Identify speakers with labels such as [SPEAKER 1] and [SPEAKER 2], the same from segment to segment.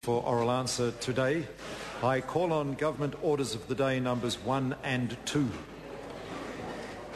[SPEAKER 1] For oral answer today, I call on Government Orders of the Day numbers 1 and 2.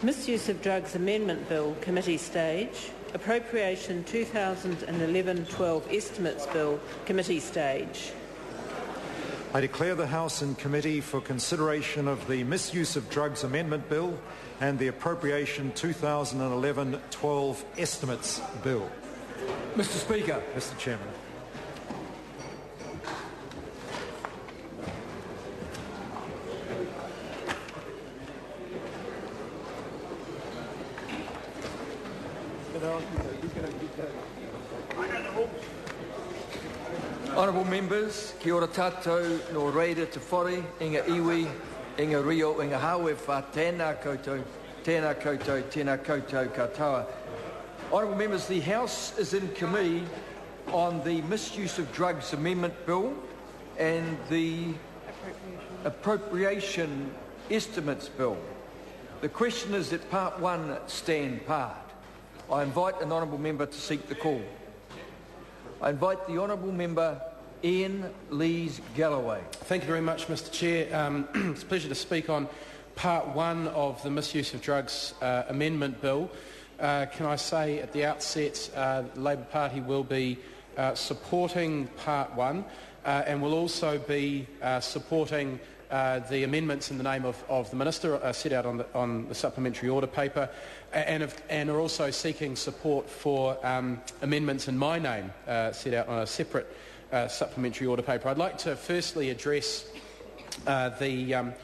[SPEAKER 2] Misuse of Drugs Amendment Bill, Committee Stage. Appropriation 2011-12 Estimates Bill, Committee Stage.
[SPEAKER 1] I declare the House in committee for consideration of the Misuse of Drugs Amendment Bill and the Appropriation 2011-12 Estimates Bill.
[SPEAKER 3] Mr. Speaker.
[SPEAKER 1] Mr. Chairman.
[SPEAKER 3] Honourable members, kia ora tātou, no reira te whare, inga iwi, inga rio, inga hawe wha, tēnā koutou, tēnā koutou katoa. Honourable members, the House is in committee on the Misuse of Drugs Amendment Bill and the Appropriation Estimates Bill. The question is that Part 1 stand part. I invite an honourable member to seek the call. I invite the honourable member Ian Lees-Galloway.
[SPEAKER 4] Thank you very much, Mr. Chair. It's a pleasure to speak on Part 1 of the Misuse of Drugs Amendment Bill. Can I say at the outset the Labour Party will be supporting Part 1 and will also be supporting the amendments in the name of the Minister set out on the supplementary order paper and are also seeking support for amendments in my name set out on a separate supplementary order paper. I'd like to firstly address the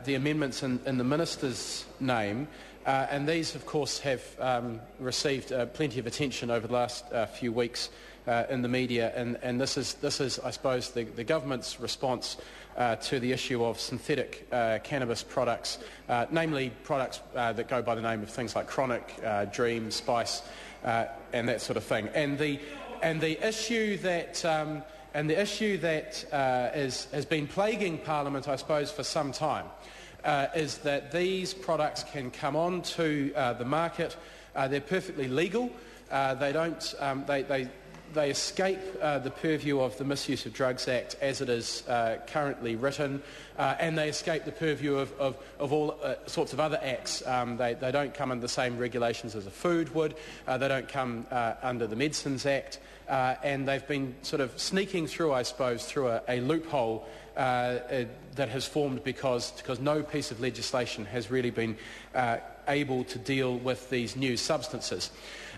[SPEAKER 4] amendments in the Minister's name, and these of course have received plenty of attention over the last few weeks in the media, and this is I suppose the government's response to the issue of synthetic cannabis products, namely products that go by the name of things like chronic, dream, spice, and that sort of thing. And the issue that has been plaguing Parliament, I suppose, for some time, is that these products can come onto the market. They're perfectly legal. They escape the purview of the Misuse of Drugs Act as it is currently written, and they escape the purview of all sorts of other acts. They don't come under the same regulations as a food would. They don't come under the Medicines Act, and they've been sort of sneaking through, I suppose, through a loophole that has formed because no piece of legislation has really been able to deal with these new substances.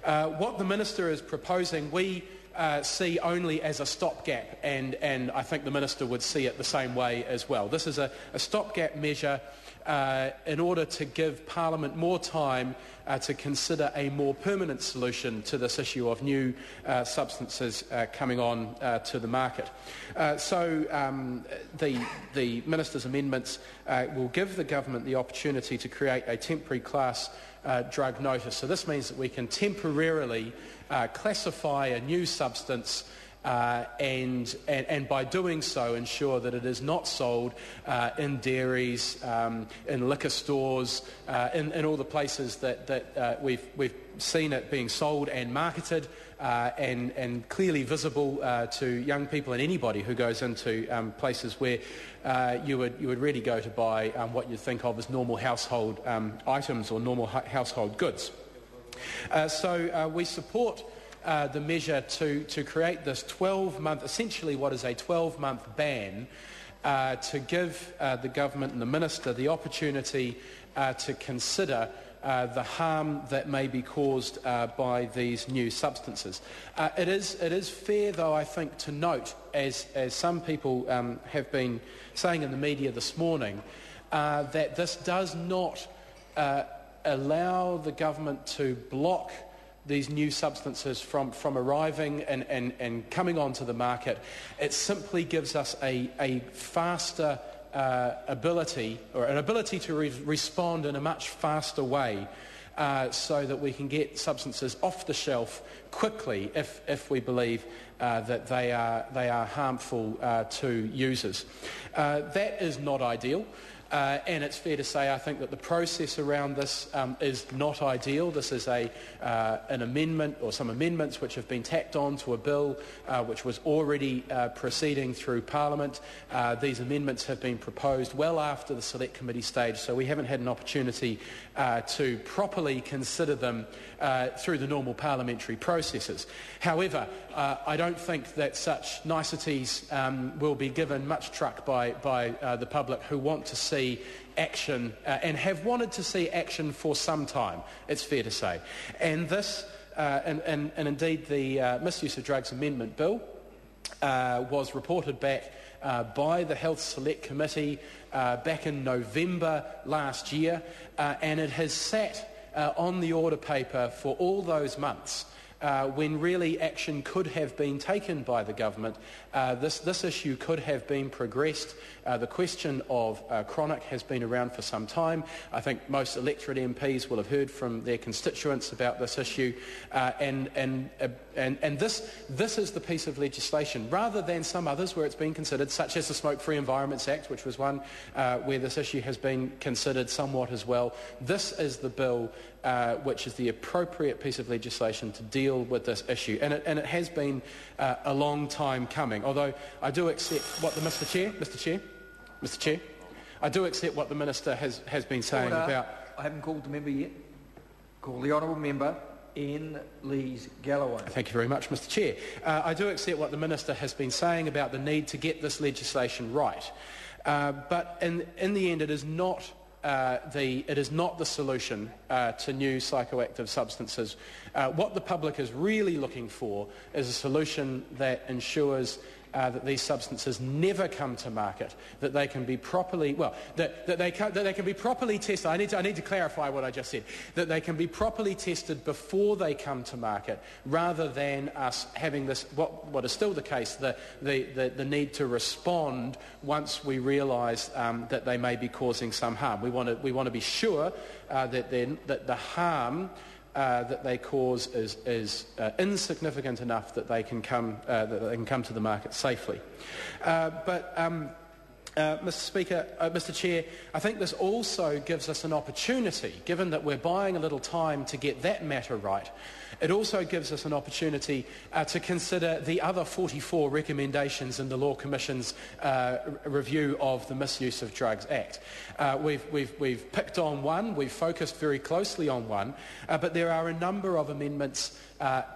[SPEAKER 4] What the Minister is proposing, we see only as a stopgap, and I think the Minister would see it the same way as well. This is a stopgap measure in order to give Parliament more time to consider a more permanent solution to this issue of new substances coming on to the market. So the Minister's amendments will give the Government the opportunity to create a temporary class drug notice. So this means that we can temporarily classify a new substance and by doing so ensure that it is not sold in dairies, in liquor stores, in all the places that we've seen it being sold and marketed and clearly visible to young people and anybody who goes into places where you would really go to buy what you think of as normal household items or normal household goods. So we support the measure to create this 12-month, essentially what is a 12-month ban, to give the Government and the Minister the opportunity to consider the harm that may be caused by these new substances. It is fair, though, I think, to note, as some people have been saying in the media this morning, that this does not allow the Government to block these new substances from arriving and coming onto the market. It simply gives us a faster ability, or an ability to respond in a much faster way, so that we can get substances off the shelf quickly if we believe that they are harmful to users. That is not ideal. And it's fair to say, I think, that the process around this is not ideal. This is an amendment, or some amendments which have been tacked on to a bill which was already proceeding through Parliament. These amendments have been proposed well after the Select Committee stage, so we haven't had an opportunity to properly consider them through the normal parliamentary processes. However, I don't think that such niceties will be given much truck by the public who want to see action and have wanted to see action for some time, it's fair to say. And this, and indeed the Misuse of Drugs Amendment Bill was reported back by the Health Select Committee back in November last year, and it has sat on the order paper for all those months when really action could have been taken by the government. This issue could have been progressed. The question of chronic has been around for some time. I think most electorate MPs will have heard from their constituents about this issue, and this is the piece of legislation, rather than some others where it's been considered, such as the Smoke-Free Environments Act, which was one where this issue has been considered somewhat as well. This is the bill which is the appropriate piece of legislation to deal with this issue, and it has been a long time coming. Although I do accept what the Mr. Chair, I do accept what the Minister has been saying about.
[SPEAKER 3] I haven't called the member yet. Call the honourable member in Lees-Galloway.
[SPEAKER 4] Thank you very much, Mr. Chair. I do accept what the Minister has been saying about the need to get this legislation right, but in the end, it is not. It is not the solution to new psychoactive substances. What the public is really looking for is a solution that ensures that these substances never come to market, that they can be properly, that they can be properly tested. I need to clarify what I just said. That they can be properly tested before they come to market, rather than us having this, what is still the case, the need to respond once we realise that they may be causing some harm. We want to be sure that the harm that they cause is insignificant enough that they can come to the market safely. Mr. Chair, I think this also gives us an opportunity, given that we're buying a little time to get that matter right. It also gives us an opportunity to consider the other 44 recommendations in the Law Commission's review of the Misuse of Drugs Act. We've picked on one, we've focused very closely on one, but there are a number of amendments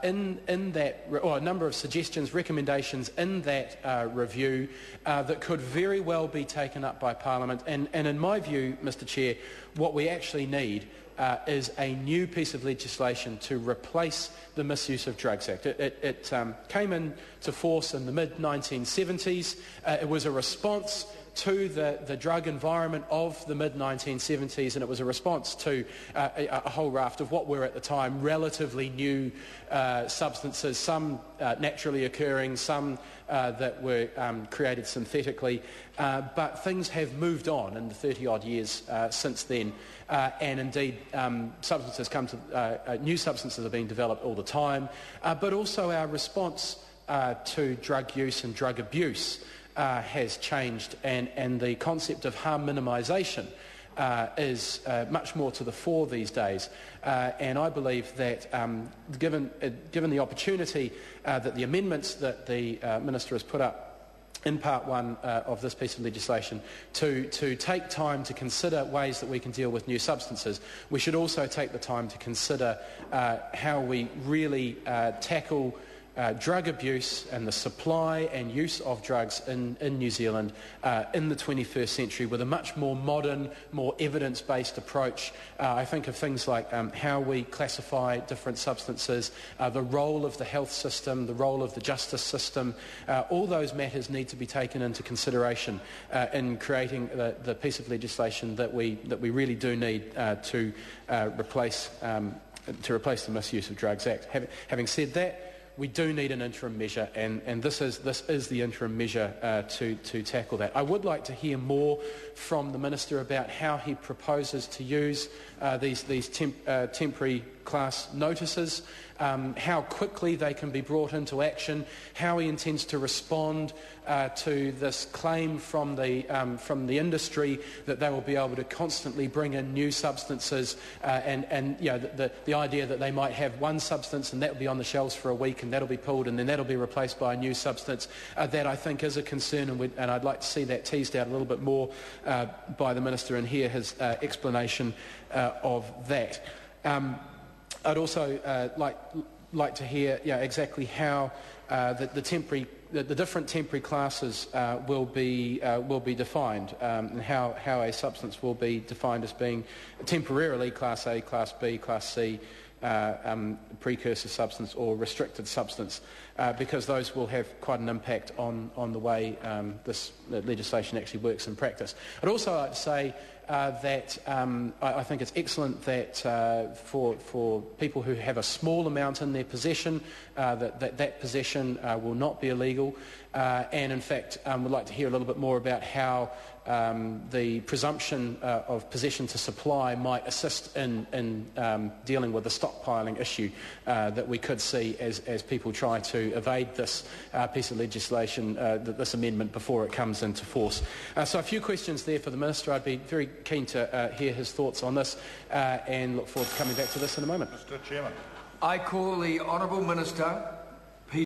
[SPEAKER 4] in that, or a number of suggestions, recommendations in that review that could very well be taken up by Parliament. And in my view, Mr. Chair, what we actually need is a new piece of legislation to replace the Misuse of Drugs Act. It came into force in the mid-1970s. It was a response to the drug environment of the mid-1970s, and it was a response to a whole raft of what were at the time relatively new substances, some naturally occurring, some that were created synthetically, but things have moved on in the 30-odd years since then, and indeed substances new substances are being developed all the time, but also our response to drug use and drug abuse has changed, and the concept of harm minimisation is much more to the fore these days. And I believe that given the opportunity that the amendments that the Minister has put up in Part 1 of this piece of legislation to take time to consider ways that we can deal with new substances, we should also take the time to consider how we really tackle drug abuse and the supply and use of drugs in New Zealand in the 21st century with a much more modern, more evidence-based approach. I think of things like how we classify different substances, the role of the health system, the role of the justice system. All those matters need to be taken into consideration in creating the piece of legislation that we really do need to replace the Misuse of Drugs Act. Having said that, we do need an interim measure, and this is the interim measure to tackle that. I would like to hear more from the Minister about how he proposes to use these temporary class notices, how quickly they can be brought into action, how he intends to respond to this claim from the industry that they will be able to constantly bring in new substances, and you know, the idea that they might have one substance and that will be on the shelves for a week and that'll be pulled and then that'll be replaced by a new substance, that I think is a concern, and I'd like to see that teased out a little bit more by the Minister and hear his explanation of that. I'd also like to hear exactly how the different temporary classes will be defined, and how a substance will be defined as being temporarily Class A, Class B, Class C, precursor substance or restricted substance, because those will have quite an impact on the way this legislation actually works in practice. I'd also like to say that I think it's excellent that for people who have a small amount in their possession, that possession will not be illegal, and in fact would like to hear a little bit more about how the presumption of possession to supply might assist in dealing with the stockpiling issue that we could see as people try to evade this piece of legislation, this amendment, before it comes into force. So a few questions there for the Minister. I'd be very keen to hear his thoughts on this, and look forward to coming back to this in a moment.
[SPEAKER 1] Mr. Chairman.
[SPEAKER 3] I call the Honourable Minister